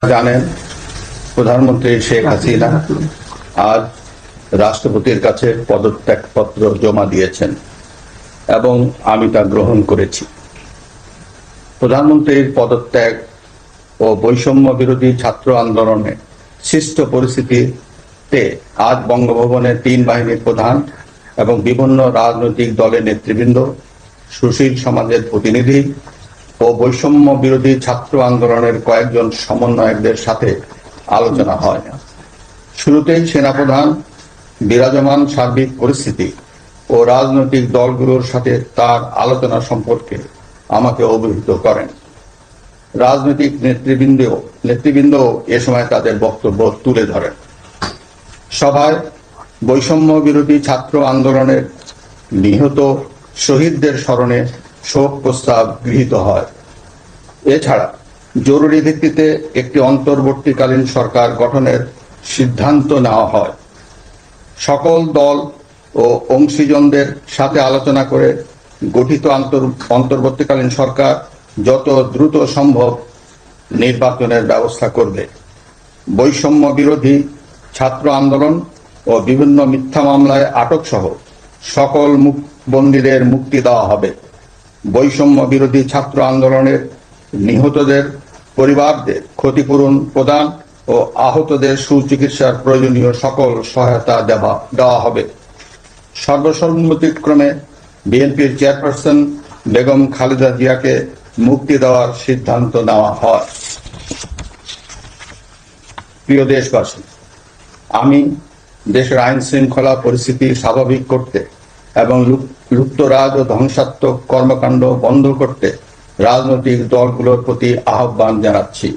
জানেন প্রধানমন্ত্রী শেখ হাসিনা আজ রাষ্ট্রপতির কাছে পদত্যাগপত্র জমা দিয়েছেন এবং আমি তা গ্রহণ করেছি। প্রধানমন্ত্রীর পদত্যাগ ও বৈষম্য বিরোধী ছাত্র আন্দোলনে সৃষ্ট পরিস্থিতিতে আজ বঙ্গভবনে তিন বাহিনীর প্রধান এবং বিভিন্ন রাজনৈতিক দলের নেতৃবৃন্দ, সুশীল সমাজের প্রতিনিধি ও বৈষম্য বিরোধী ছাত্র আন্দোলনের কয়েকজন সমন্বয়কদের সাথে আলোচনা হয়। শুরুতেই সেনাপ্রধান বিরাজমান সার্বিক পরিস্থিতি ও রাজনৈতিক দলগুলোর সাথে তার আলোচনা সম্পর্কে আমাকে অবহিত করেন। রাজনৈতিক নেতৃবৃন্দ এ সময় তাদের বক্তব্য তুলে ধরেন। সভায় বৈষম্য বিরোধী ছাত্র আন্দোলনের নিহত শহীদদের স্মরণে শোক প্রস্তাব গৃহীত হয়। এছাড়া জরুরি ভিত্তিতে একটি অন্তর্বর্তীকালীন সরকার গঠনের সিদ্ধান্ত নেওয়া হয়। সকল দল ও অংশীজনদের সাথে আলোচনা করে গঠিত অন্তর্বর্তীকালীন সরকার যত দ্রুত সম্ভব নির্বাচনের ব্যবস্থা করবে। বৈষম্য বিরোধী ছাত্র আন্দোলন ও বিভিন্ন মিথ্যা মামলায় আটক সহ সকল বন্দীদের মুক্তি দেওয়া হবে। বৈষম্য বিরোধী ছাত্র আন্দোলনের নিহতদের পরিবারদের ক্ষতিপূরণ প্রদান ও আহতদের সুচিকিৎসার প্রয়োজনীয় সকল সহায়তা দেওয়া হবে। সর্বসম্মতিক্রমে বিএনপির চেয়ারপারসন বেগম খালেদা জিয়াকে মুক্তি দেওয়ার সিদ্ধান্ত নেওয়া হয়। প্রিয় দেশবাসী, আমি দেশের আইন শৃঙ্খলা পরিস্থিতি স্বাভাবিক করতে এবং লুপ্তরাজ ও ধ্বংসাত্মক কর্মকাণ্ড বন্ধ করতে রাজনৈতিক দলগুলোর প্রতি আহ্বান জানাচ্ছি।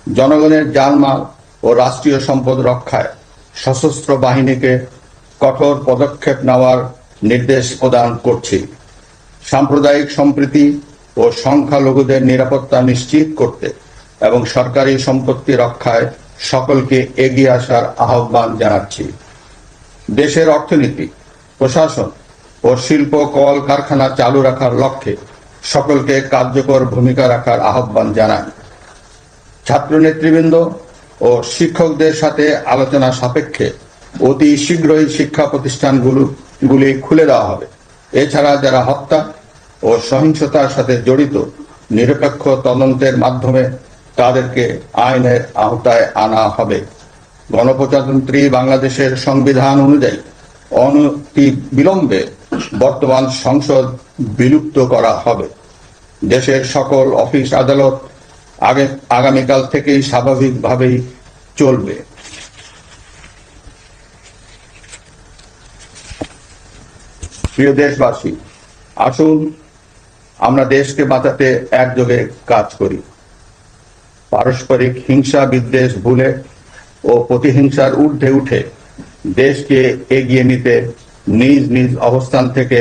জনগণের জানমাল ও রাষ্ট্রীয় সম্পদ রক্ষায় সশস্ত্র বাহিনীকে কঠোর পদক্ষেপ নেওয়ার নির্দেশ প্রদান করছি। সাম্প্রদায়িক সম্প্রীতি ও সংখ্যালঘুদের নিরাপত্তা নিশ্চিত করতে এবং সরকারি সম্পত্তি রক্ষায় সকলকে এগিয়ে আসার আহ্বান জানাচ্ছি। দেশের অর্থনীতি, প্রশাসন ও শিল্প কল কারখানা চালু রাখার লক্ষ্যে সকলকে কার্যকর ভূমিকা রাখার আহ্বান জানান। ছাত্র নেতৃবৃন্দ ও শিক্ষকদের সাথে আলোচনা সাপেক্ষে অতি শীঘ্রই শিক্ষা প্রতিষ্ঠানগুলি খুলে দেওয়া হবে। এছাড়া যারা হত্যা ও সহিংসতার সাথে জড়িত নিরপেক্ষ তদন্তের মাধ্যমে তাদেরকে আইনের আওতায় আনা হবে। গণপ্রজাতন্ত্রী বাংলাদেশের সংবিধান অনুযায়ী অনতি বিলম্বে বর্তমান সংসদ বিলুপ্ত করা হবে। দেশের সকল অফিস আদালত আগামীকাল থেকেই স্বাভাবিকভাবেই চলবে। প্রিয় দেশবাসী, আসুন আমরা দেশকে বাঁচাতে একযোগে কাজ করি। পারস্পরিক হিংসা বিদ্বেষ ভুলে ও প্রতিহিংসার ঊর্ধ্বে উঠে দেশকে এগিয়ে নিতে নিজ নিজ অবস্থান থেকে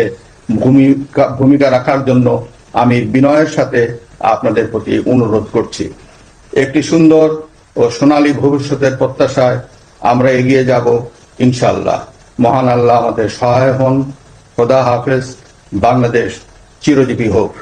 ভূমিকা রাখার জন্য আমি বিনয়ের সাথে আপনাদের প্রতি অনুরোধ করছি। একটি সুন্দর ও সোনালী ভবিষ্যতের প্রত্যাশায় আমরা এগিয়ে যাব ইনশাআল্লাহ। মহান আল্লাহ আমাদের সহায় হন। খোদা হাফেজ। বাংলাদেশ চিরজীবী হোক।